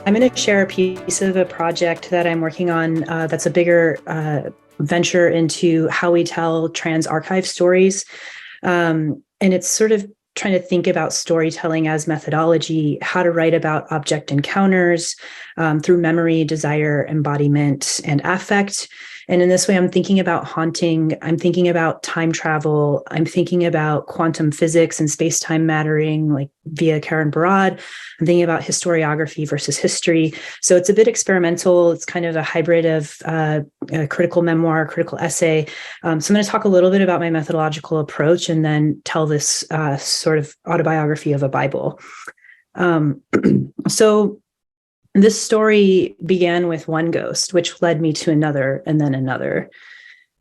I'm going to share a piece of a project that I'm working on that's a bigger venture into how we tell trans archive stories. And it's sort of trying to think about storytelling as methodology, how to write about object encounters through memory, desire, embodiment, and affect. And in this way, I'm thinking about haunting, I'm thinking about time travel, I'm thinking about quantum physics and space-time mattering, like via Karen Barad. I'm thinking about historiography versus history. So it's a bit experimental. It's kind of a hybrid of a critical memoir, critical essay. So I'm going to talk a little bit about my methodological approach and then tell this sort of autobiography of a Bible. So this story began with one ghost, which led me to another and then another.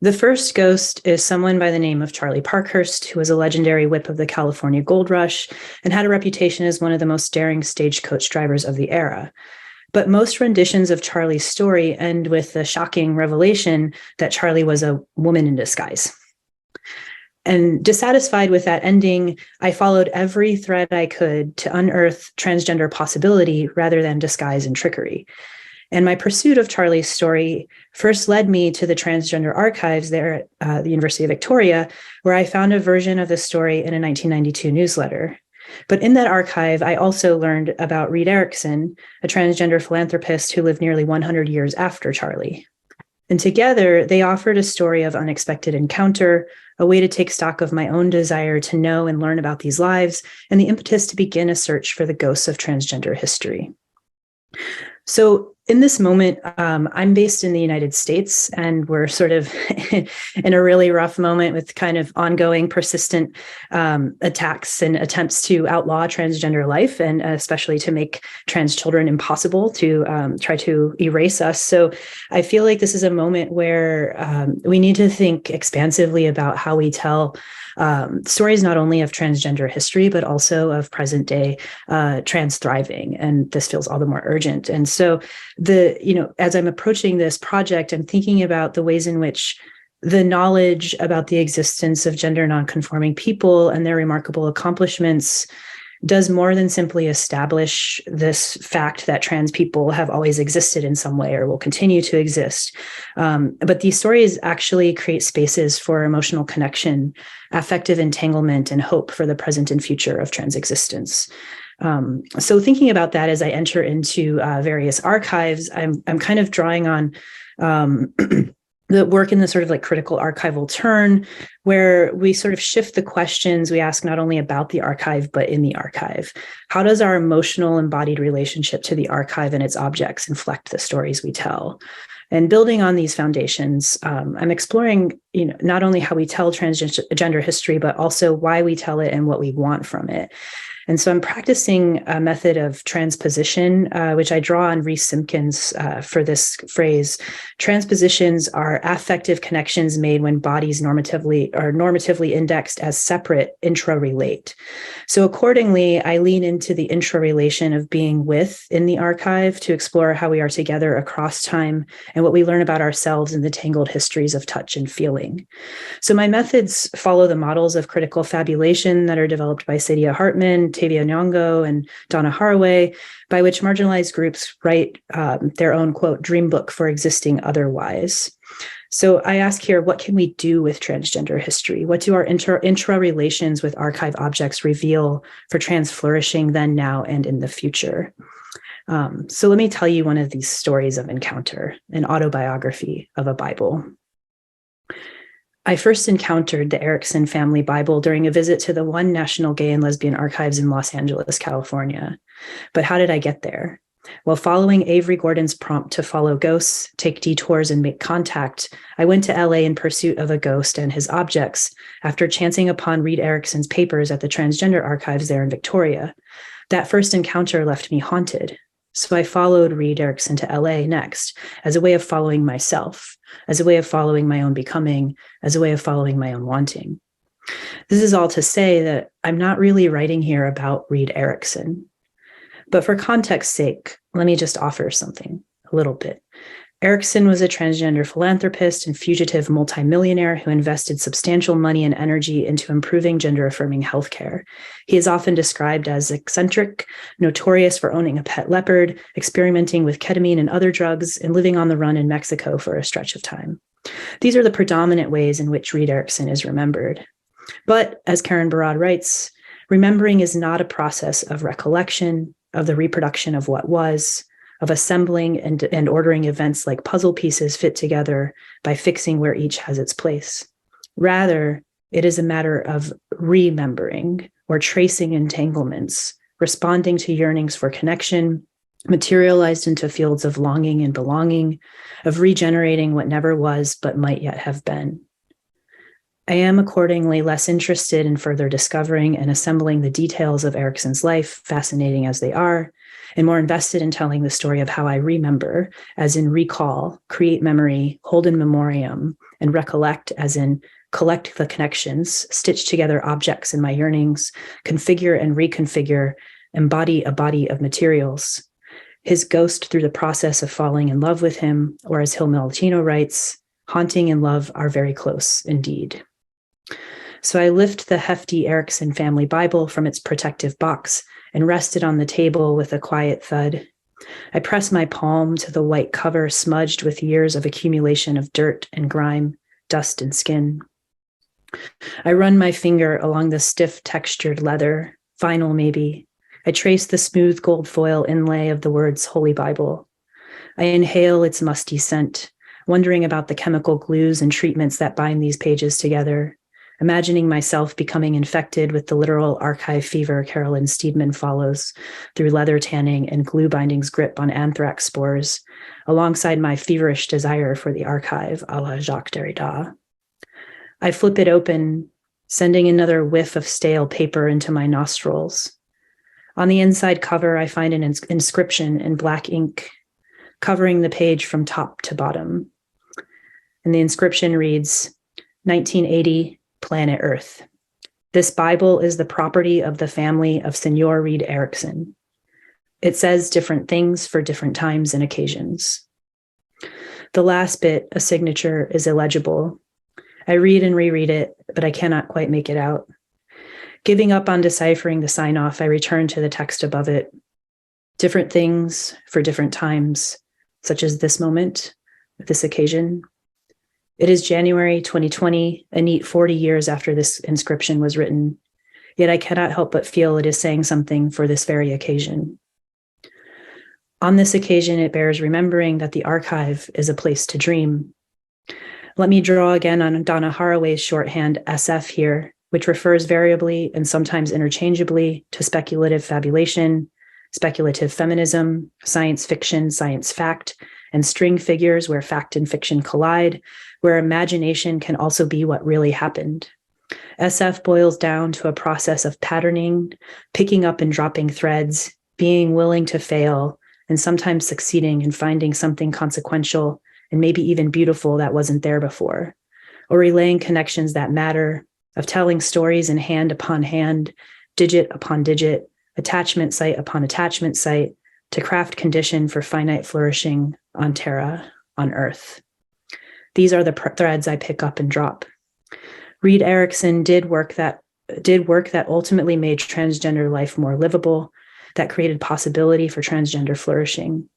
The first ghost is someone by the name of Charlie Parkhurst, who was a legendary whip of the California Gold Rush and had a reputation as one of the most daring stagecoach drivers of the era. But most renditions of Charlie's story end with the shocking revelation that Charlie was a woman in disguise. And dissatisfied with that ending, I followed every thread I could to unearth transgender possibility rather than disguise and trickery. And my pursuit of Charlie's story first led me to the Transgender Archives there at the University of Victoria, where I found a version of the story in a 1992 newsletter. But in that archive, I also learned about Reed Erickson, a transgender philanthropist who lived nearly 100 years after Charlie. And together, they offered a story of unexpected encounter, a way to take stock of my own desire to know and learn about these lives, and the impetus to begin a search for the ghosts of transgender history. So in this moment, I'm based in the United States, and we're sort of in a really rough moment with kind of ongoing, persistent attacks and attempts to outlaw transgender life, and especially to make trans children impossible, to try to erase us. So I feel like this is a moment where we need to think expansively about how we tell stories not only of transgender history, but also of present day trans thriving. And this feels all the more urgent. And so as I'm approaching this project, I'm thinking about the ways in which the knowledge about the existence of gender nonconforming people and their remarkable accomplishments does more than simply establish this fact that trans people have always existed in some way or will continue to exist. But these stories actually create spaces for emotional connection, affective entanglement, and hope for the present and future of trans existence. So thinking about that as I enter into various archives, I'm kind of drawing on the work in the sort of like critical archival turn, where we sort of shift the questions we ask not only about the archive, but in the archive. How does our emotional embodied relationship to the archive and its objects inflect the stories we tell? And building on these foundations, I'm exploring, not only how we tell transgender history, but also why we tell it and what we want from it. And so I'm practicing a method of transposition, which I draw on Reese Simpkins for this phrase. Transpositions are affective connections made when bodies normatively indexed as separate intra-relate. So accordingly, I lean into the intra-relation of being with in the archive to explore how we are together across time and what we learn about ourselves in the tangled histories of touch and feeling. So my methods follow the models of critical fabulation that are developed by Saidiya Hartman, Tavia Nyong'o, and Donna Haraway, by which marginalized groups write their own, quote, dream book for existing otherwise. So I ask here, what can we do with transgender history? What do our intra-relations with archive objects reveal for trans flourishing then, now, and in the future? So let me tell you one of these stories of encounter, an autobiography of a Bible. I first encountered the Erickson family Bible during a visit to the One National Gay and Lesbian Archives in Los Angeles, California. But how did I get there? Well, following Avery Gordon's prompt to follow ghosts, take detours, and make contact, I went to LA in pursuit of a ghost and his objects after chancing upon Reed Erickson's papers at the Transgender Archives there in Victoria. That first encounter left me haunted. So I followed Reed Erickson to LA next as a way of following myself, as a way of following my own becoming, as a way of following my own wanting. This is all to say that I'm not really writing here about Reed Erickson. But for context's sake, let me just offer something, a little bit. Erikson was a transgender philanthropist and fugitive multimillionaire who invested substantial money and energy into improving gender-affirming healthcare. He is often described as eccentric, notorious for owning a pet leopard, experimenting with ketamine and other drugs, and living on the run in Mexico for a stretch of time. These are the predominant ways in which Reed Erikson is remembered. But, as Karen Barad writes, remembering is not a process of recollection, of the reproduction of what was, of assembling and ordering events like puzzle pieces fit together by fixing where each has its place. Rather, it is a matter of remembering or tracing entanglements, responding to yearnings for connection, materialized into fields of longing and belonging, of regenerating what never was but might yet have been. I am accordingly less interested in further discovering and assembling the details of Erikson's life, fascinating as they are, and more invested in telling the story of how I remember, as in recall, create memory, hold in memoriam, and recollect, as in collect the connections, stitch together objects in my yearnings, configure and reconfigure, embody a body of materials. His ghost through the process of falling in love with him, or as Hill Maltino writes, haunting and love are very close indeed. So I lift the hefty Erikson family Bible from its protective box and rest it on the table with a quiet thud. I press my palm to the white cover smudged with years of accumulation of dirt and grime, dust and skin. I run my finger along the stiff textured leather, vinyl maybe. I trace the smooth gold foil inlay of the words Holy Bible. I inhale its musty scent, wondering about the chemical glues and treatments that bind these pages together, imagining myself becoming infected with the literal archive fever Carolyn Steedman follows through leather tanning and glue binding's grip on anthrax spores, alongside my feverish desire for the archive a la Jacques Derrida. I flip it open, sending another whiff of stale paper into my nostrils. On the inside cover, I find an inscription in black ink, covering the page from top to bottom. And the inscription reads, 1980, Planet Earth. This Bible is the property of the family of Senor Reed Erikson. It says different things for different times and occasions. The last bit, a signature, is illegible. I read and reread it, but I cannot quite make it out. Giving up on deciphering the sign-off, I return to the text above it. Different things for different times, such as this moment, this occasion. It is January 2020, a neat 40 years after this inscription was written, yet I cannot help but feel it is saying something for this very occasion. On this occasion, it bears remembering that the archive is a place to dream. Let me draw again on Donna Haraway's shorthand SF here, which refers variably and sometimes interchangeably to speculative fabulation, speculative feminism, science fiction, science fact, and string figures where fact and fiction collide, where imagination can also be what really happened. SF boils down to a process of patterning, picking up and dropping threads, being willing to fail, and sometimes succeeding and finding something consequential and maybe even beautiful that wasn't there before, or relaying connections that matter, of telling stories in hand upon hand, digit upon digit, attachment site upon attachment site, to craft condition for finite flourishing on Terra, on Earth. These are the threads I pick up and drop. Reed Erikson did work that ultimately made transgender life more livable, that created possibility for transgender flourishing.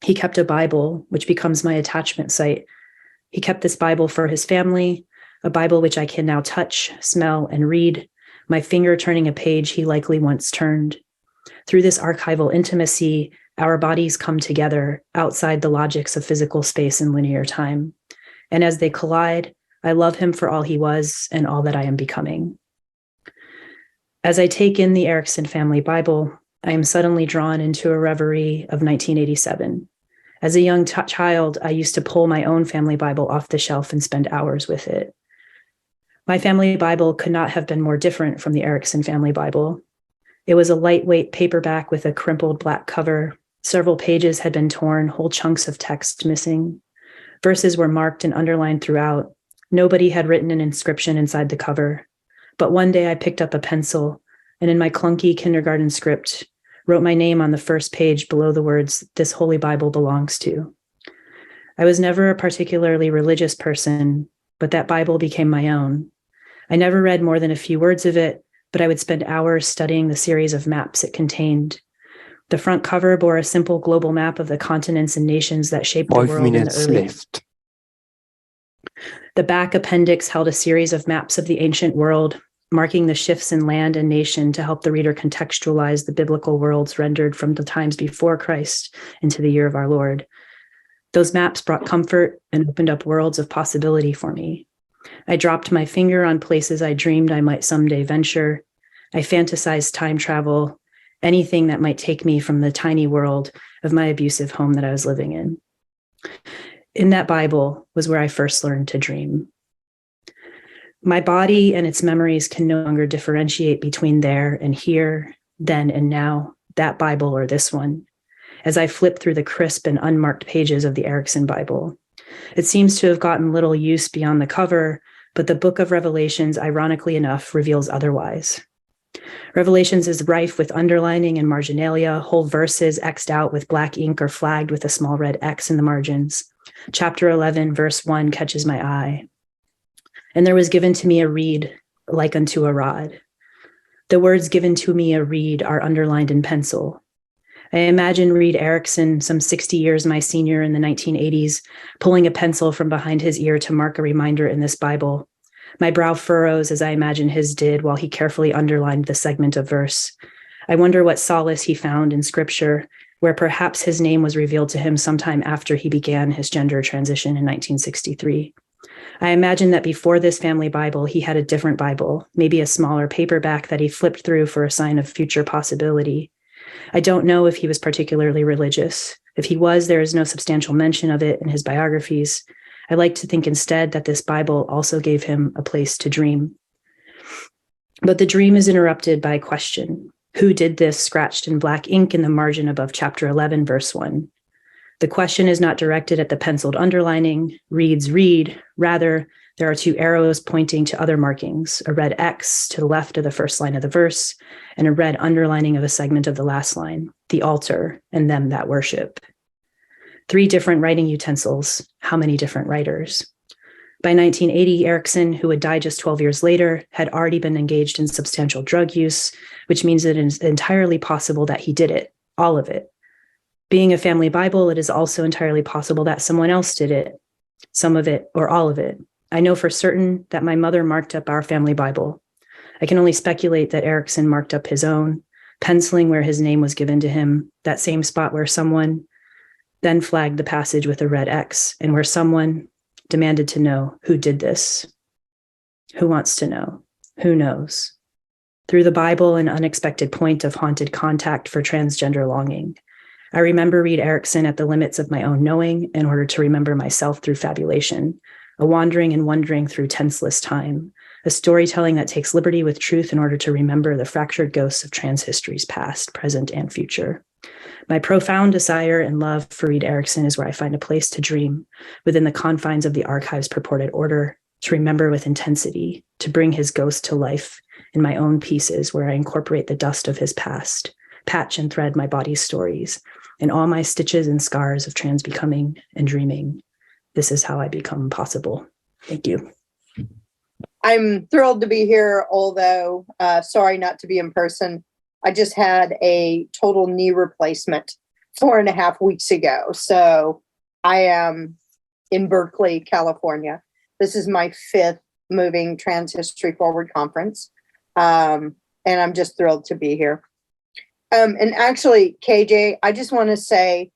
He kept a Bible, which becomes my attachment site. He kept this Bible for his family, a Bible which I can now touch, smell, and read, my finger turning a page he likely once turned. Through this archival intimacy, our bodies come together outside the logics of physical space and linear time. And as they collide, I love him for all he was and all that I am becoming. As I take in the Erikson family Bible, I am suddenly drawn into a reverie of 1987. As a young child, I used to pull my own family Bible off the shelf and spend hours with it. My family Bible could not have been more different from the Erikson family Bible. It was a lightweight paperback with a crimpled black cover. Several pages had been torn, whole chunks of text missing. Verses were marked and underlined throughout. Nobody had written an inscription inside the cover. But one day I picked up a pencil and in my clunky kindergarten script, wrote my name on the first page below the words, "This Holy Bible belongs to." I was never a particularly religious person, but that Bible became my own. I never read more than a few words of it, but I would spend hours studying the series of maps it contained. The front cover bore a simple global map of the continents and nations that shaped the world in the 5 minutes early. left. The back appendix held a series of maps of the ancient world, marking the shifts in land and nation to help the reader contextualize the biblical worlds rendered from the times before Christ into the year of our Lord. Those maps brought comfort and opened up worlds of possibility for me. I dropped my finger on places I dreamed I might someday venture. I fantasized time travel, anything that might take me from the tiny world of my abusive home that I was living in. In that Bible was where I first learned to dream. My body and its memories can no longer differentiate between there and here, then and now, that Bible or this one, as I flip through the crisp and unmarked pages of the Erickson Bible. It seems to have gotten little use beyond the cover, but the book of Revelations, ironically enough, reveals otherwise. Revelations is rife with underlining and marginalia, whole verses X'd out with black ink or flagged with a small red X in the margins. Chapter 11, verse 1 catches my eye. And there was given to me a reed like unto a rod. The words given to me a reed are underlined in pencil. I imagine Reed Erickson, some 60 years my senior in the 1980s, pulling a pencil from behind his ear to mark a reminder in this Bible. My brow furrows as I imagine his did while he carefully underlined the segment of verse. I wonder what solace he found in scripture, where perhaps his name was revealed to him sometime after he began his gender transition in 1963. I imagine that before this family Bible, he had a different Bible, maybe a smaller paperback that he flipped through for a sign of future possibility. I don't know if he was particularly religious. If he was, there is no substantial mention of it in his biographies. I like to think instead that this Bible also gave him a place to dream. But the dream is interrupted by a question. Who did this, scratched in black ink in the margin above chapter 11, verse 1? The question is not directed at the penciled underlining, reads read. Rather, there are two arrows pointing to other markings, a red X to the left of the first line of the verse, and a red underlining of a segment of the last line, the altar and them that worship. 3 different writing utensils. How many different writers? By 1980, Erickson, who would die just 12 years later, had already been engaged in substantial drug use, which means it is entirely possible that he did it, all of it. Being a family Bible, it is also entirely possible that someone else did it, some of it or all of it. I know for certain that my mother marked up our family Bible. I can only speculate that Erickson marked up his own, penciling where his name was given to him, that same spot where someone then flagged the passage with a red X, and where someone demanded to know who did this. Who wants to know? Who knows? Through the Bible, an unexpected point of haunted contact for transgender longing. I remember Reed Erickson at the limits of my own knowing in order to remember myself through fabulation, a wandering and wondering through tenseless time, a storytelling that takes liberty with truth in order to remember the fractured ghosts of trans histories past, present, and future. My profound desire and love for Reed Erickson is where I find a place to dream within the confines of the archive's purported order, to remember with intensity, to bring his ghost to life in my own pieces where I incorporate the dust of his past, patch and thread my body's stories, and all my stitches and scars of trans becoming and dreaming. This is how I become possible. Thank you. I'm thrilled to be here, although sorry not to be in person. I just had a total knee replacement 4.5 weeks ago. So I am in Berkeley, California. This is my 5th Moving Trans History Forward conference. And I'm just thrilled to be here. And actually, KJ, I just want to say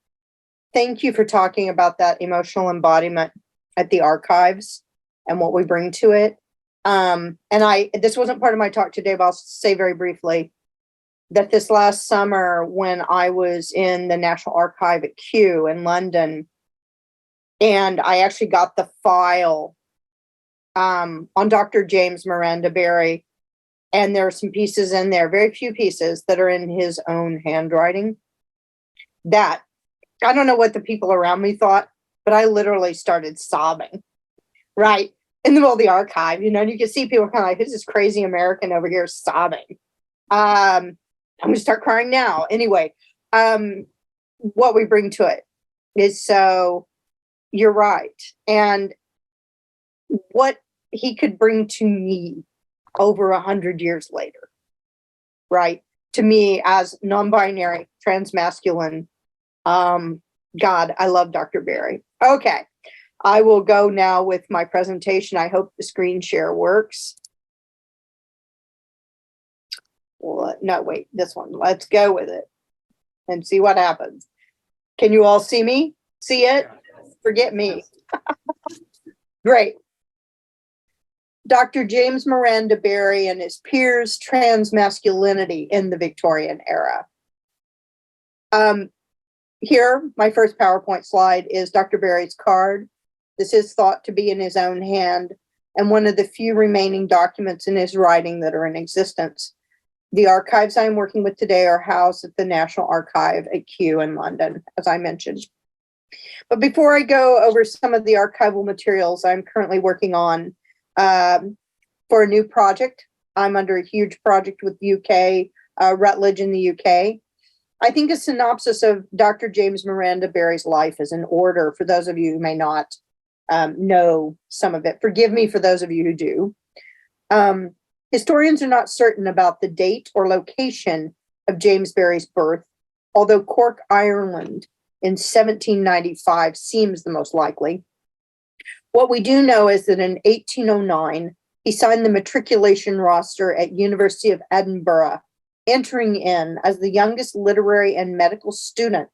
thank you for talking about that emotional embodiment at the archives and what we bring to it. And this wasn't part of my talk today, but I'll say very briefly that this last summer when I was in the National Archive at Kew in London, and I actually got the file on Dr. James Miranda Berry, and there are some pieces in there, very few pieces that are in his own handwriting, that I don't know what the people around me thought, but I literally started sobbing, right? In the middle of the archive, you know, and you can see people kind of like, who's this crazy American over here sobbing? I'm going to start crying now. Anyway, what we bring to it is so you're right. And what he could bring to me over 100 years later, right? To me as non-binary, transmasculine. God, I love Dr. Berry. Okay, I will go now with my presentation. I hope the screen share works. Well, no, wait, this one. Let's go with it and see what happens. Can you all see me? See it? Forget me. Great. Dr. James Miranda Berry and his peers' transmasculinity in the Victorian era. Here, my first PowerPoint slide is Dr. Berry's card. This is thought to be in his own hand and one of the few remaining documents in his writing that are in existence. The archives I'm working with today are housed at the National Archive at Kew in London, as I mentioned. But before I go over some of the archival materials I'm currently working on for a new project, I'm under a huge project with UK, Rutledge in the UK. I think a synopsis of Dr. James Miranda Berry's life is in order for those of you who may not know some of it. Forgive me for those of you who do. Historians are not certain about the date or location of James Berry's birth, although Cork, Ireland in 1795 seems the most likely. What we do know is that in 1809, he signed the matriculation roster at University of Edinburgh, entering in as the youngest literary and medical student,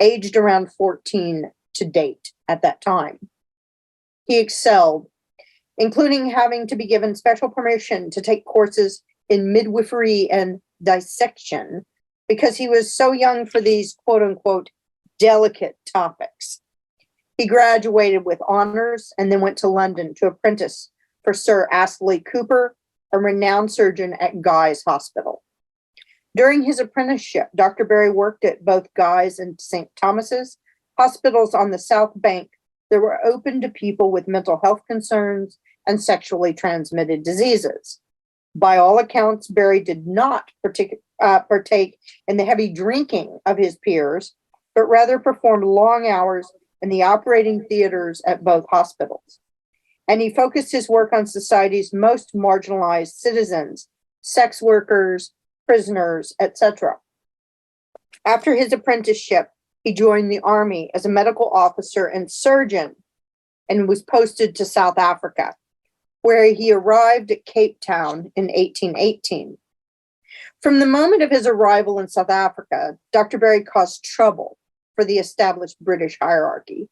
aged around 14 to date at that time. He excelled, including having to be given special permission to take courses in midwifery and dissection because he was so young for these quote unquote delicate topics. He graduated with honors and then went to London to apprentice for Sir Astley Cooper, a renowned surgeon at Guy's Hospital. During his apprenticeship, Dr. Berry worked at both Guy's and St. Thomas's hospitals on the South Bank that were open to people with mental health concerns and sexually transmitted diseases. By all accounts, Berry did not partake in the heavy drinking of his peers, but rather performed long hours in the operating theaters at both hospitals. And he focused his work on society's most marginalized citizens, sex workers, prisoners, etc. After his apprenticeship, he joined the army as a medical officer and surgeon and was posted to South Africa, where he arrived at Cape Town in 1818. From the moment of his arrival in South Africa, Dr. Berry caused trouble for the established British hierarchy.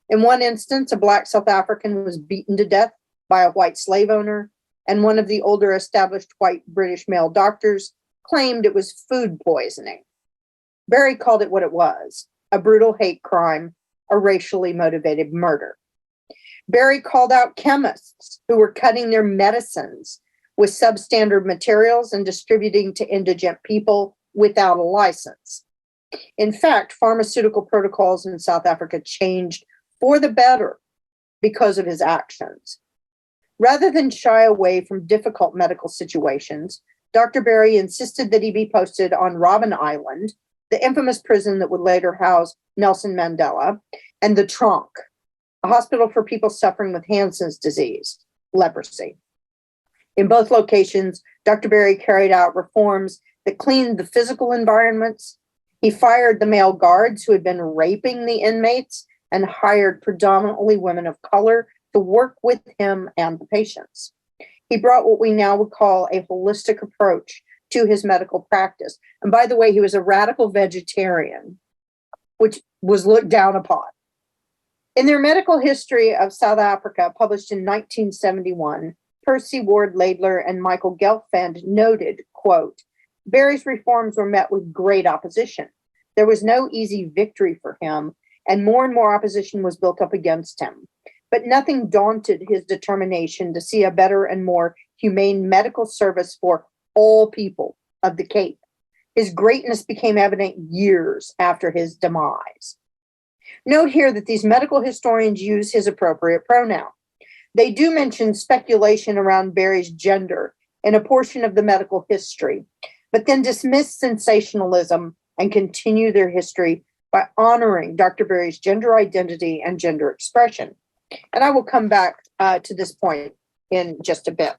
In one instance, a Black South African was beaten to death by a white slave owner, and one of the older established white British male doctors claimed it was food poisoning. Berry called it what it was, a brutal hate crime, a racially motivated murder. Berry called out chemists who were cutting their medicines with substandard materials and distributing to indigent people without a license. In fact, pharmaceutical protocols in South Africa changed for the better because of his actions. Rather than shy away from difficult medical situations, Dr. Berry insisted that he be posted on Robben Island, the infamous prison that would later house Nelson Mandela, and the Tronk, a hospital for people suffering with Hansen's disease, leprosy. In both locations, Dr. Berry carried out reforms that cleaned the physical environments. He fired the male guards who had been raping the inmates and hired predominantly women of color to work with him and the patients. He brought what we now would call a holistic approach to his medical practice. And by the way, he was a radical vegetarian, which was looked down upon. In their medical history of South Africa, published in 1971, Percy Ward Laidler and Michael Gelfand noted, quote, Berry's reforms were met with great opposition. There was no easy victory for him, and more opposition was built up against him. But nothing daunted his determination to see a better and more humane medical service for all people of the Cape. His greatness became evident years after his demise. Note here that these medical historians use his appropriate pronoun. They do mention speculation around Berry's gender in a portion of the medical history, but then dismiss sensationalism and continue their history by honoring Dr. Berry's gender identity and gender expression. And I will come back to this point in just a bit.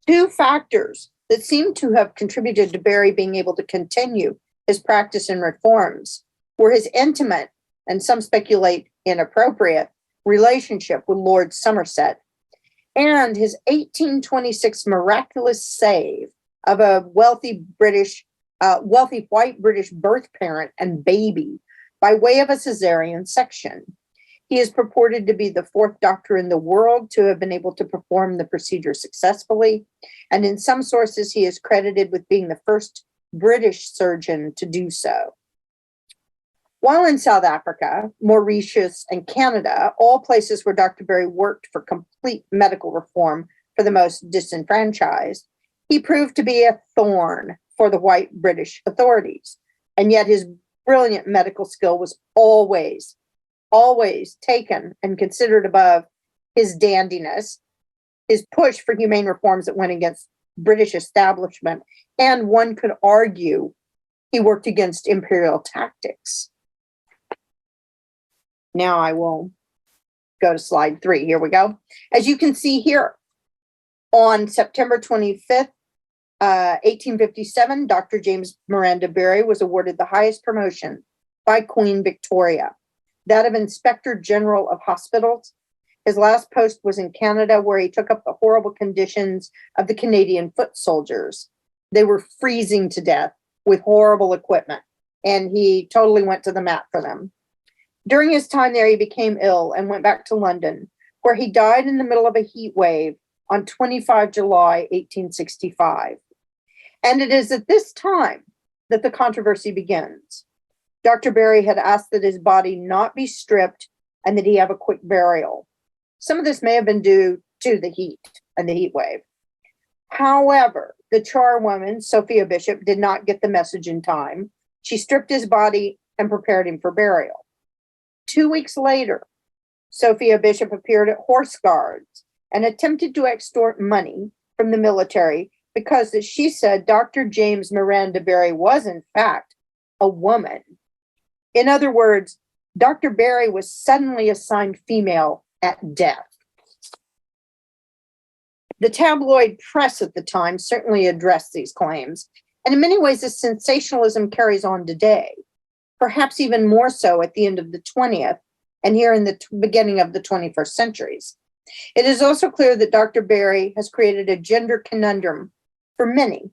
Two factors that seem to have contributed to Berry being able to continue his practice and reforms were his intimate, and some speculate inappropriate, relationship with Lord Somerset and his 1826 miraculous save of a wealthy white British birth parent and baby by way of a cesarean section. He is purported to be the fourth doctor in the world to have been able to perform the procedure successfully, and in some sources he is credited with being the first British surgeon to do so. While in South Africa, Mauritius, and Canada, all places where Dr. Berry worked for complete medical reform for the most disenfranchised, he proved to be a thorn for the white British authorities. And yet his brilliant medical skill was always taken and considered above his dandiness, his push for humane reforms that went against British establishment, and one could argue he worked against imperial tactics. Now I will go to slide 3. Here we go. As you can see here, on September 25th, 1857, Dr. James Miranda Berry was awarded the highest promotion by Queen Victoria, that of Inspector General of Hospitals. His last post was in Canada, where he took up the horrible conditions of the Canadian foot soldiers. They were freezing to death with horrible equipment, and he totally went to the mat for them. During his time there, he became ill and went back to London, where he died in the middle of a heat wave on 25 July, 1865. And it is at this time that the controversy begins. Dr. Berry had asked that his body not be stripped and that he have a quick burial. Some of this may have been due to the heat and the heat wave. However, the charwoman, Sophia Bishop, did not get the message in time. She stripped his body and prepared him for burial. 2 weeks later, Sophia Bishop appeared at Horse Guards and attempted to extort money from the military because, as she said, Dr. James Miranda Berry was, in fact, a woman. In other words, Dr. Berry was suddenly assigned female at death. The tabloid press at the time certainly addressed these claims, and in many ways, this sensationalism carries on today, perhaps even more so at the end of the 20th and here in the beginning of the 21st centuries. It is also clear that Dr. Berry has created a gender conundrum for many,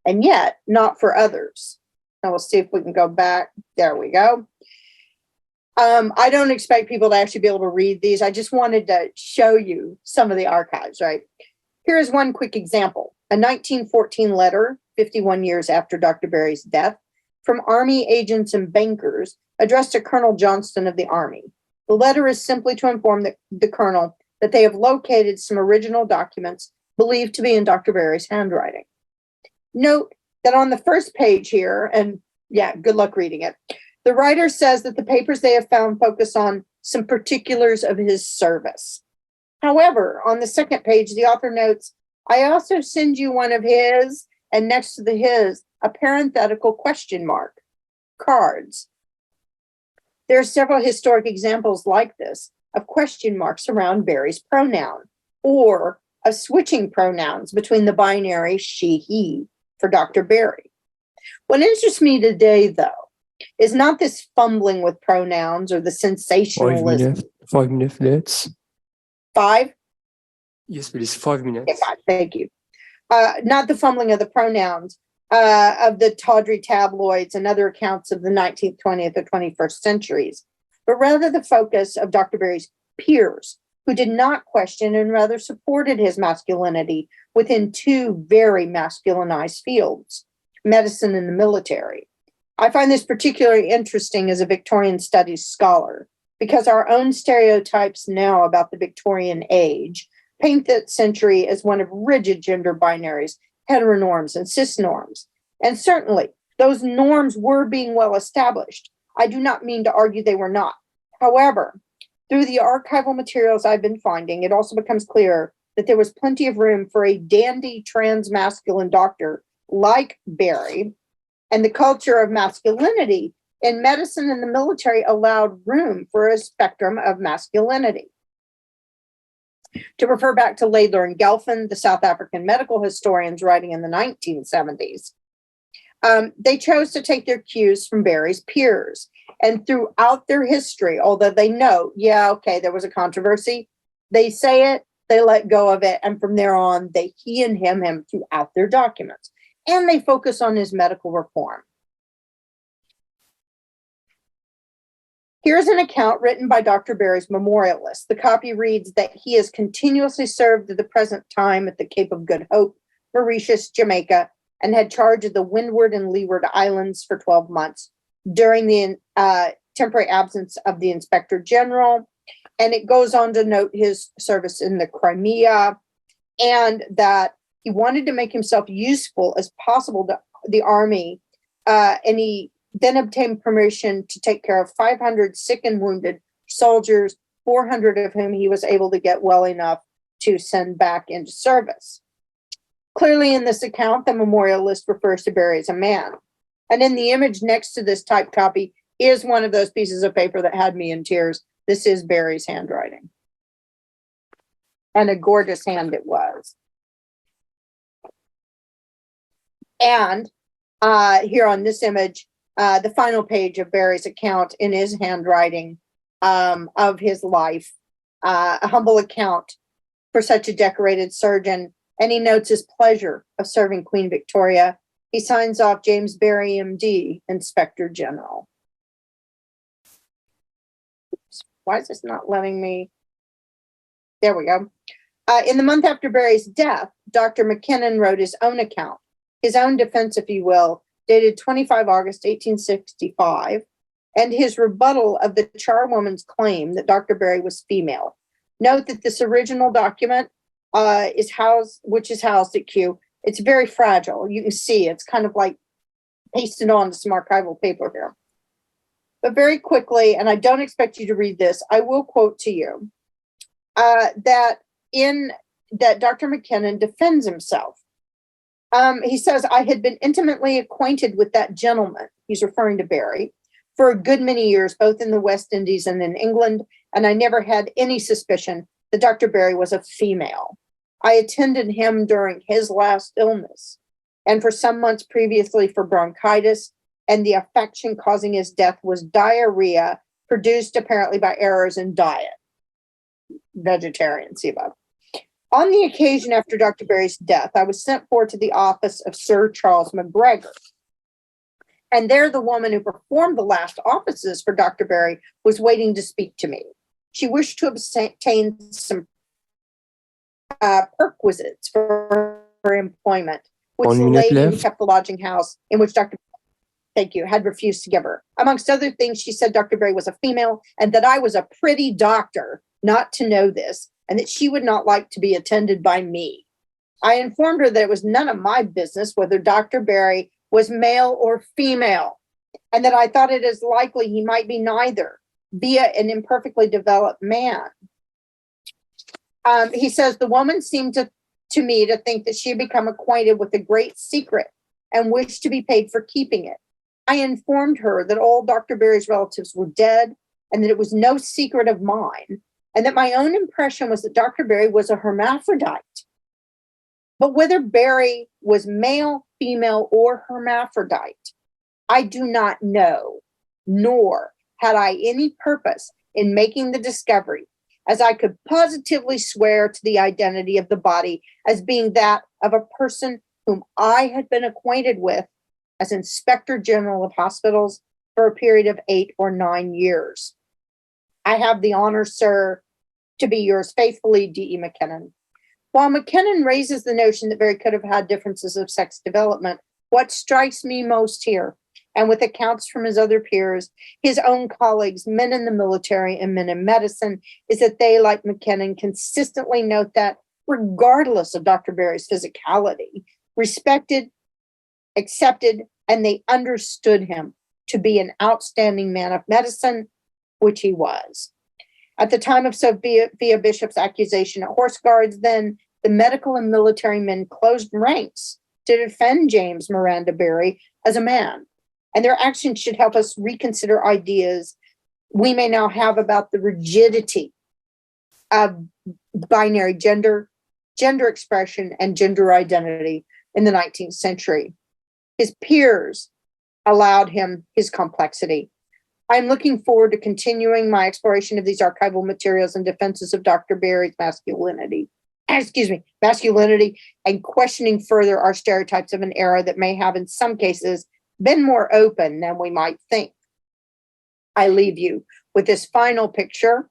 and yet not for others. Now we'll see if we can go back. There we go. I don't expect people to actually be able to read these. I just wanted to show you some of the archives, right? Here is one quick example. A 1914 letter, 51 years after Dr. Berry's death, from Army agents and bankers addressed to Colonel Johnston of the Army. The letter is simply to inform the Colonel that they have located some original documents believed to be in Dr. Berry's handwriting. Note that on the first page here, and yeah, good luck reading it, the writer says that the papers they have found focus on some particulars of his service. However, on the second page, the author notes, I also send you one of his, and next to the his, a parenthetical question mark, cards. There are several historic examples like this of question marks around Berry's pronoun, or of switching pronouns between the binary she, he for Dr. Berry. What interests me today, though, is not this fumbling with pronouns or the sensationalism. 5 minutes, let's. 5? Yes, please, 5 minutes. Okay, 5, thank you. Not the fumbling of the pronouns of the tawdry tabloids and other accounts of the 19th, 20th, or 21st centuries, but rather the focus of Dr. Berry's peers, who did not question and rather supported his masculinity within two very masculinized fields, medicine and the military. I find this particularly interesting as a Victorian studies scholar, because our own stereotypes now about the Victorian age paint that century as one of rigid gender binaries, heteronorms, and cisnorms. And certainly, those norms were being well established. I do not mean to argue they were not. However, through the archival materials I've been finding, it also becomes clear that there was plenty of room for a dandy transmasculine doctor like Berry, and the culture of masculinity in medicine and the military allowed room for a spectrum of masculinity. To refer back to Laidler and Gelfand, the South African medical historians writing in the 1970s, they chose to take their cues from Berry's peers. And throughout their history, although they know, yeah, okay, there was a controversy, they say it, they let go of it, and from there on, they he and him throughout their documents. And they focus on his medical reform. Here's an account written by Dr. Berry's memorialist. The copy reads that he has continuously served at the present time at the Cape of Good Hope, Mauritius, Jamaica, and had charge of the Windward and Leeward Islands for 12 months during the temporary absence of the Inspector General. And it goes on to note his service in the Crimea and that he wanted to make himself useful as possible to the Army. And he then obtained permission to take care of 500 sick and wounded soldiers, 400 of whom he was able to get well enough to send back into service. Clearly in this account, the memorialist refers to Berry as a man. And in the image next to this typed copy is one of those pieces of paper that had me in tears. This is Berry's handwriting. And a gorgeous hand it was. And here on this image, the final page of Berry's account in his handwriting of his life, a humble account for such a decorated surgeon. And he notes his pleasure of serving Queen Victoria. He signs off James Berry, MD, Inspector General. Oops, why is this not letting me? There we go. In the month after Berry's death, Dr. McKinnon wrote his own account, his own defense, if you will, dated 25 August 1865, and his rebuttal of the charwoman's claim that Dr. Berry was female. Note that this original document is housed at Kew. It's very fragile. You can see it's kind of like pasted onto some archival paper here. But very quickly, and I don't expect you to read this, I will quote to you that Dr. McKinnon defends himself. He says, I had been intimately acquainted with that gentleman, he's referring to Berry, for a good many years, both in the West Indies and in England, and I never had any suspicion that Dr. Berry was a female. I attended him during his last illness and for some months previously for bronchitis, and the affection causing his death was diarrhea produced apparently by errors in diet. Vegetarian, see above. On the occasion after Dr. Berry's death, I was sent for to the office of Sir Charles MacGregor. And there the woman who performed the last offices for Dr. Berry was waiting to speak to me. She wished to obtain some perquisites for her employment, which the lady who kept the lodging house in which Dr. had refused to give her. Amongst other things, she said Dr. Berry was a female and that I was a pretty doctor not to know this, and that she would not like to be attended by me. I informed her that it was none of my business whether Dr. Berry was male or female, and that I thought it as likely he might be neither, be an imperfectly developed man. He says the woman seemed to me to think that she had become acquainted with a great secret and wished to be paid for keeping it. I informed her that all Dr. Berry's relatives were dead and that it was no secret of mine, and that my own impression was that Dr. Berry was a hermaphrodite. But whether Berry was male, female, or hermaphrodite, I do not know, nor had I any purpose in making the discovery, as I could positively swear to the identity of the body as being that of a person whom I had been acquainted with as Inspector General of Hospitals for a period of 8 or 9 years. I have the honor, sir, to be yours faithfully, D.E. McKinnon. While McKinnon raises the notion that Berry could have had differences of sex development, what strikes me most here, and with accounts from his other peers, his own colleagues, men in the military and men in medicine, is that they, like McKinnon, consistently note that, regardless of Dr. Berry's physicality, respected, accepted, and they understood him to be an outstanding man of medicine, which he was. At the time of Sophia Bishop's accusation at Horse Guards, then, the medical and military men closed ranks to defend James Miranda Berry as a man. and their actions should help us reconsider ideas we may now have about the rigidity of binary gender, gender expression, and gender identity in the 19th century. His peers allowed him his complexity. I'm looking forward to continuing my exploration of these archival materials and defenses of Dr. Berry's masculinity, and questioning further our stereotypes of an era that may have, in some cases, been more open than we might think. I leave you with this final picture.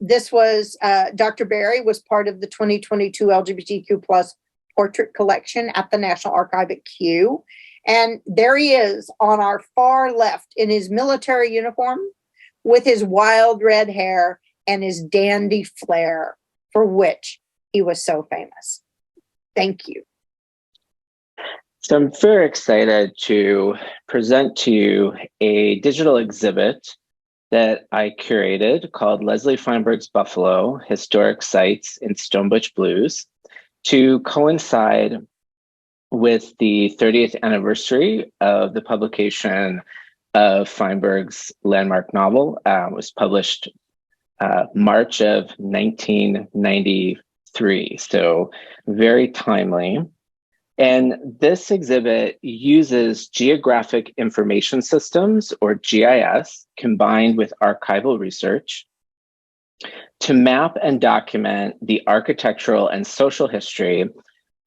This was, Dr. Berry was part of the 2022 LGBTQ plus portrait collection at the National Archive at Kew. And there he is on our far left in his military uniform with his wild red hair and his dandy flair for which he was so famous. Thank you. So I'm very excited to present to you a digital exhibit that I curated called Leslie Feinberg's Buffalo, Historic Sites in Stone Butch Blues, to coincide with the 30th anniversary of the publication of Feinberg's landmark novel. It was published March of 1993, so very timely. And this exhibit uses geographic information systems, or GIS, combined with archival research to map and document the architectural and social history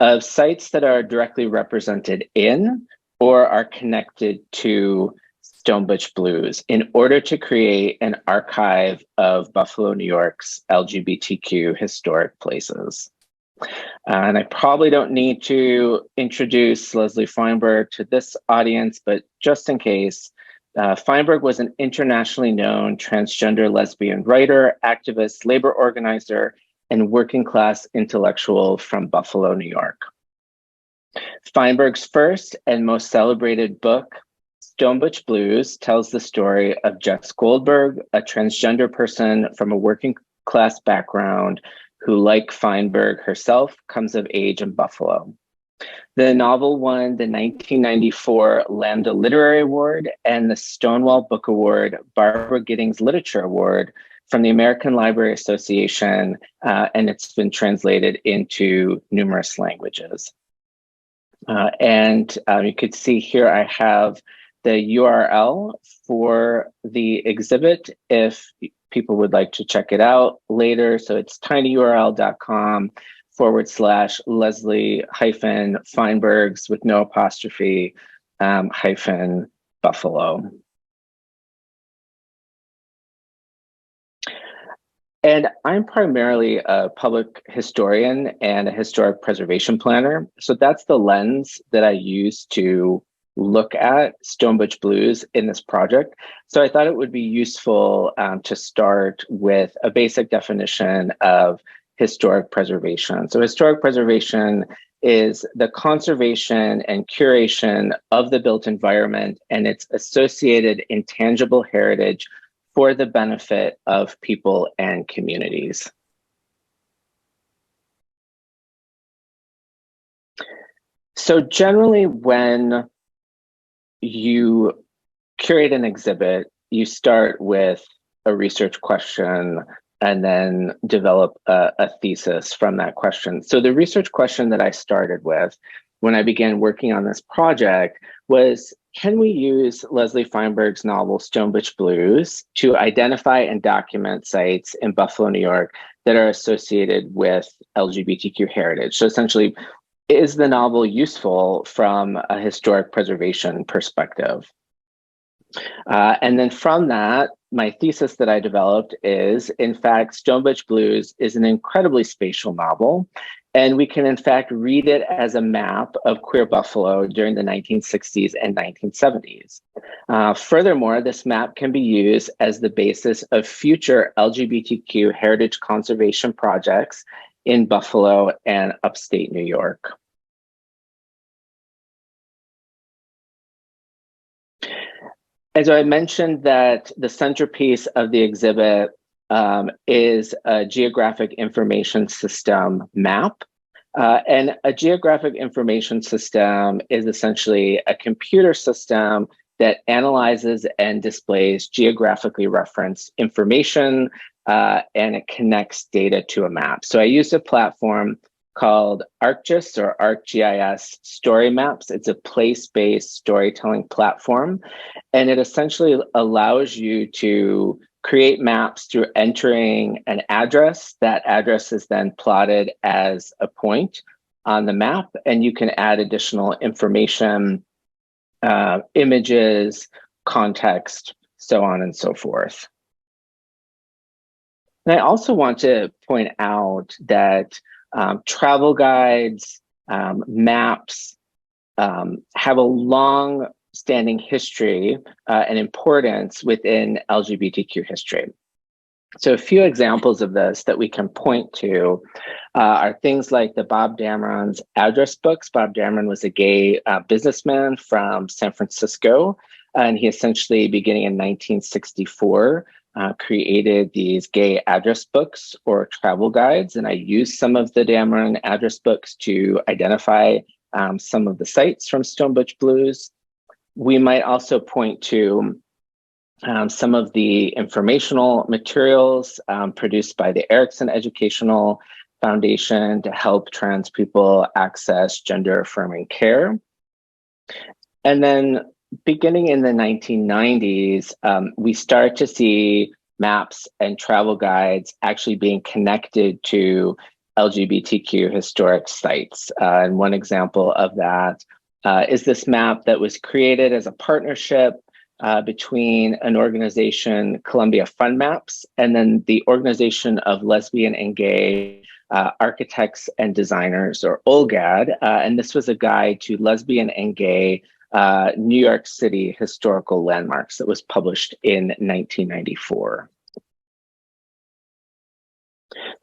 of sites that are directly represented in or are connected to Stone Butch Blues in order to create an archive of Buffalo, New York's LGBTQ historic places. And I probably don't need to introduce Leslie Feinberg to this audience, but just in case, Feinberg was an internationally known transgender lesbian writer, activist, labor organizer, and working class intellectual from Buffalo, New York. Feinberg's first and most celebrated book, Stone Butch Blues, tells the story of Jess Goldberg, a transgender person from a working class background who, like Feinberg herself, comes of age in Buffalo. The novel won the 1994 Lambda Literary Award and the Stonewall Book Award, Barbara Giddings Literature Award from the American Library Association, and it's been translated into numerous languages. And you could see here I have the URL for the exhibit if people would like to check it out later. So it's tinyurl.com/Leslie-Feinbergs with no apostrophe hyphen Buffalo. And I'm primarily a public historian and a historic preservation planner. So that's the lens that I use to look at Stone Butch Blues in this project. So I thought it would be useful to start with a basic definition of historic preservation. So historic preservation is the conservation and curation of the built environment and its associated intangible heritage for the benefit of people and communities. So generally, when you curate an exhibit, you start with a research question and then develop a thesis from that question. So the research question that I started with when I began working on this project was, can we use Leslie Feinberg's novel Stone Butch Blues to identify and document sites in Buffalo, New York that are associated with LGBTQ heritage? So essentially, is the novel useful from a historic preservation perspective? And then from that, my thesis that I developed is, in fact, Stone Butch Blues is an incredibly spatial novel, and we can, in fact, read it as a map of queer Buffalo during the 1960s and 1970s. Furthermore, this map can be used as the basis of future LGBTQ heritage conservation projects in Buffalo and upstate New York. As I mentioned, that the centerpiece of the exhibit is a geographic information system map And a geographic information system is essentially a computer system that analyzes and displays geographically referenced information, and it connects data to a map. So I used a platform called ArcGIS or ArcGIS Story Maps. It's a place-based storytelling platform, and it essentially allows you to create maps through entering an address. That address is then plotted as a point on the map, and you can add additional information, images, context, so on and so forth. And I also want to point out that travel guides, maps have a long-standing history and importance within LGBTQ history. So a few examples of this that we can point to are things like the Bob Dameron's address books. Bob Dameron was a gay businessman from San Francisco, and he essentially, beginning in 1964, created these gay address books or travel guides. And I used some of the Dameron address books to identify some of the sites from Stone Butch Blues. We might also point to some of the informational materials produced by the Erickson Educational Foundation to help trans people access gender-affirming care. And then beginning in the 1990s, we start to see maps and travel guides actually being connected to LGBTQ historic sites. And one example of that is this map that was created as a partnership between an organization, Columbia Fund Maps, and then the Organization of Lesbian and Gay Architects and Designers, or OLGAD. And this was a guide to lesbian and gay New York City historical landmarks that was published in 1994.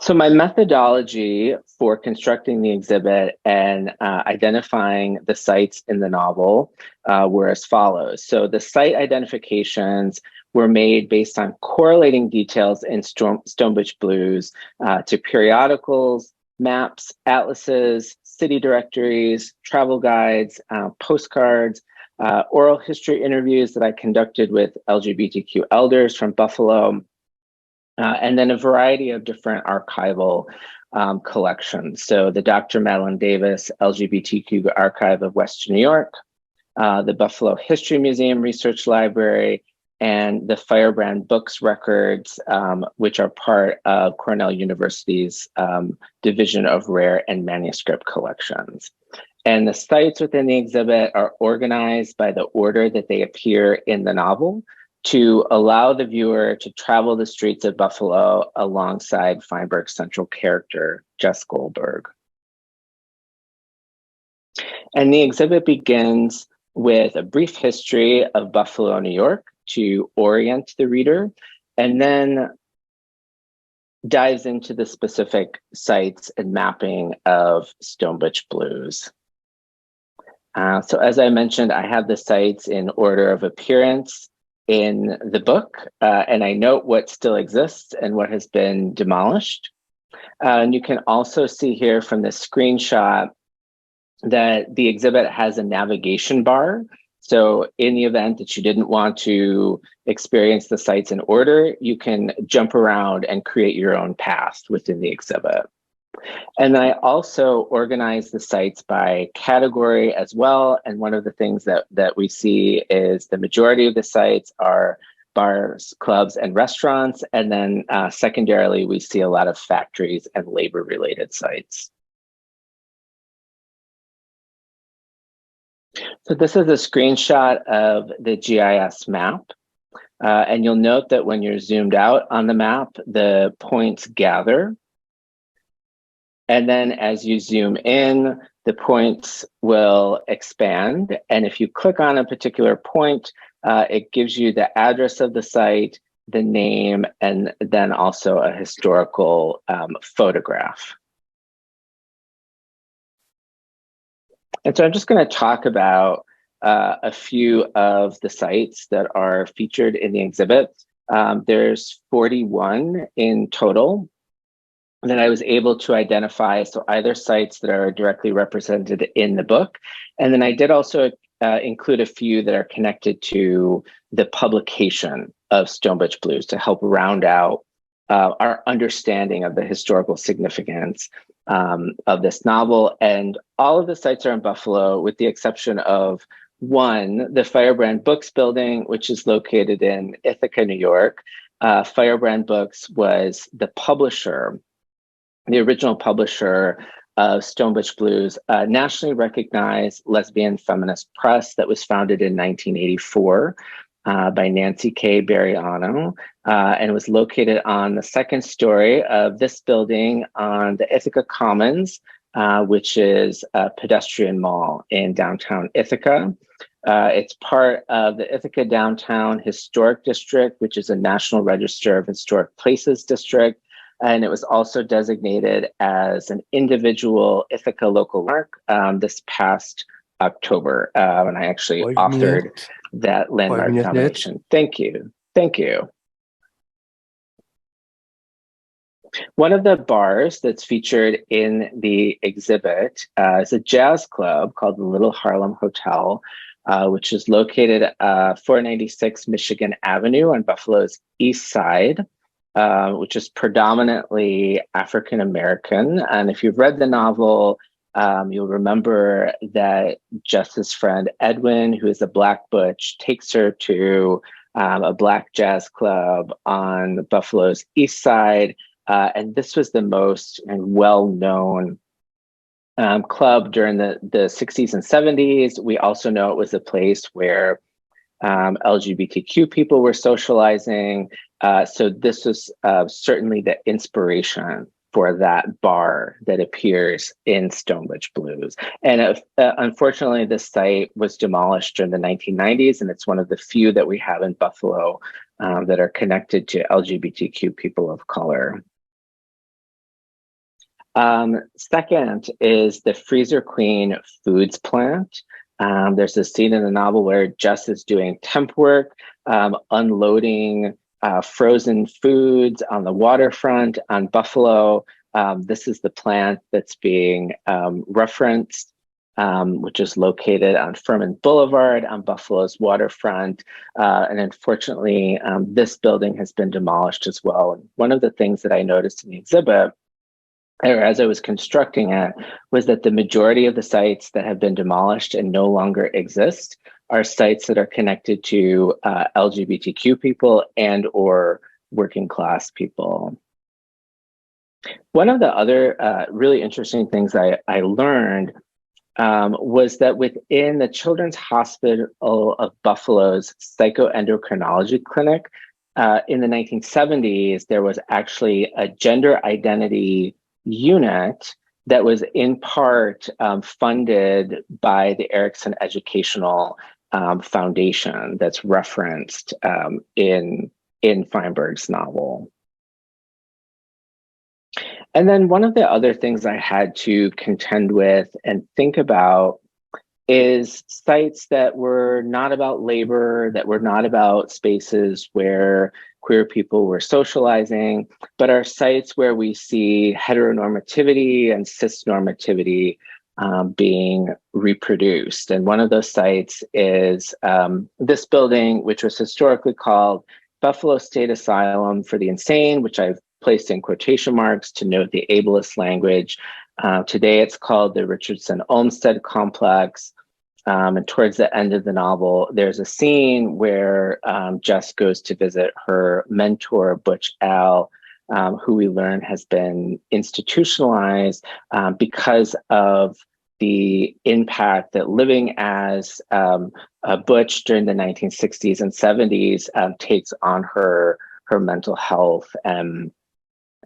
So my methodology for constructing the exhibit and identifying the sites in the novel were as follows. So the site identifications were made based on correlating details in Stone Butch Blues to periodicals, maps, atlases, city directories, travel guides, postcards, oral history interviews that I conducted with LGBTQ elders from Buffalo, and then a variety of different archival collections. So the Dr. Madeline Davis LGBTQ Archive of Western New York, the Buffalo History Museum Research Library, and the Firebrand Books records, which are part of Cornell University's Division of Rare and Manuscript Collections. And the sites within the exhibit are organized by the order that they appear in the novel to allow the viewer to travel the streets of Buffalo alongside Feinberg's central character, Jess Goldberg. And the exhibit begins with a brief history of Buffalo, New York, to orient the reader, and then dives into the specific sites and mapping of Stone Butch Blues. So as I mentioned, I have the sites in order of appearance in the book, and I note what still exists and what has been demolished. And you can also see here from the screenshot that the exhibit has a navigation bar. So in the event that you didn't want to experience the sites in order, you can jump around and create your own path within the exhibit. And then I also organize the sites by category as well. And one of the things that we see is the majority of the sites are bars, clubs, and restaurants. And then secondarily, we see a lot of factories and labor-related sites. So this is a screenshot of the GIS map. And you'll note that when you're zoomed out on the map, the points gather. And then as you zoom in, the points will expand. And if you click on a particular point, it gives you the address of the site, the name, and then also a historical photograph. And so I'm just going to talk about a few of the sites that are featured in the exhibit. There's 41 in total. that I was able to identify. So either sites that are directly represented in the book. And then I did also include a few that are connected to the publication of Stonebutch Blues to help round out our understanding of the historical significance of this novel. And all of the sites are in Buffalo, with the exception of one, the Firebrand Books building, which is located in Ithaca, New York. Firebrand Books was the publisher, the original publisher of Stonebutch Blues, a nationally recognized lesbian feminist press that was founded in 1984 by Nancy K. Bariano, and was located on the second story of this building on the Ithaca Commons, which is a pedestrian mall in downtown Ithaca. It's part of the Ithaca Downtown Historic District, which is a National Register of Historic Places district. And it was also designated as an individual Ithaca local landmark this past October. And I actually authored that landmark nomination. Thank you. Thank you. One of the bars that's featured in the exhibit is a jazz club called the Little Harlem Hotel, which is located 496 Michigan Avenue on Buffalo's east side, which is predominantly African American. And if you've read the novel, you'll remember that Jess's friend Edwin, who is a Black Butch, takes her to a Black jazz club on Buffalo's east side. And this was the most well-known club during the 60s and 70s. We also know it was a place where LGBTQ people were socializing. So this was certainly the inspiration for that bar that appears in Stonebutch Blues. And unfortunately, this site was demolished during the 1990s, and it's one of the few that we have in Buffalo that are connected to LGBTQ people of color. Second is the Freezer Queen Foods plant. There's a scene in the novel where Jess is doing temp work, unloading frozen foods on the waterfront on Buffalo. This is the plant that's being referenced, which is located on Furman Boulevard on Buffalo's waterfront. And unfortunately, this building has been demolished as well. And one of the things that I noticed in the exhibit, or as I was constructing it, was that the majority of the sites that have been demolished and no longer exist are sites that are connected to LGBTQ people and or working class people. One of the other really interesting things I learned was that within the Children's Hospital of Buffalo's psychoendocrinology clinic, in the 1970s, there was actually a gender identity unit that was in part funded by the Erickson Educational Foundation that's referenced in Feinberg's novel. And then one of the other things I had to contend with and think about is sites that were not about labor, that were not about spaces where queer people were socializing, but are sites where we see heteronormativity and cisnormativity being reproduced. And one of those sites is this building, which was historically called Buffalo State Asylum for the Insane, which I've placed in quotation marks to note the ableist language. Today it's called the Richardson Olmsted Complex. And towards the end of the novel, there's a scene where Jess goes to visit her mentor, Butch Al, who we learn has been institutionalized because of the impact that living as a Butch during the 1960s and 70s takes on her mental health and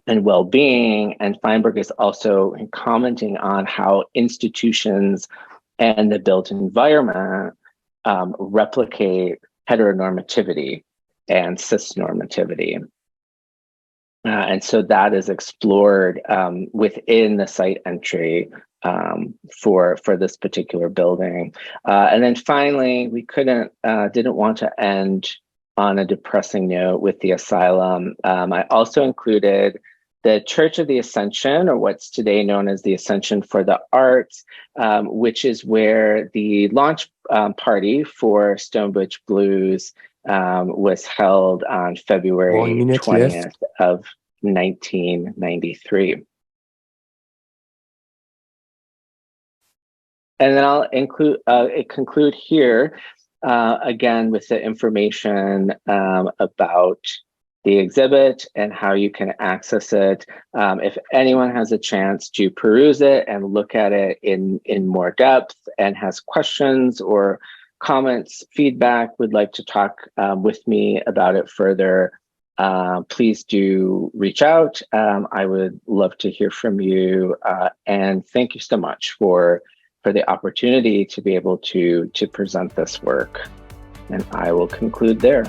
well-being. And Feinberg is also commenting on how institutions and the built environment replicate heteronormativity and cisnormativity. And so that is explored within the site entry for this particular building. And then finally, we didn't want to end on a depressing note with the asylum. I also included the Church of the Ascension, or what's today known as the Ascension for the Arts, which is where the launch party for Stone Butch Blues was held on February 1 minute 20th left. of 1993. And then I'll conclude here, again, with the information about the exhibit and how you can access it. If anyone has a chance to peruse it and look at it in more depth and has questions or comments, feedback, would like to talk with me about it further, please do reach out. I would love to hear from you. And thank you so much for the opportunity to be able to present this work. And I will conclude there.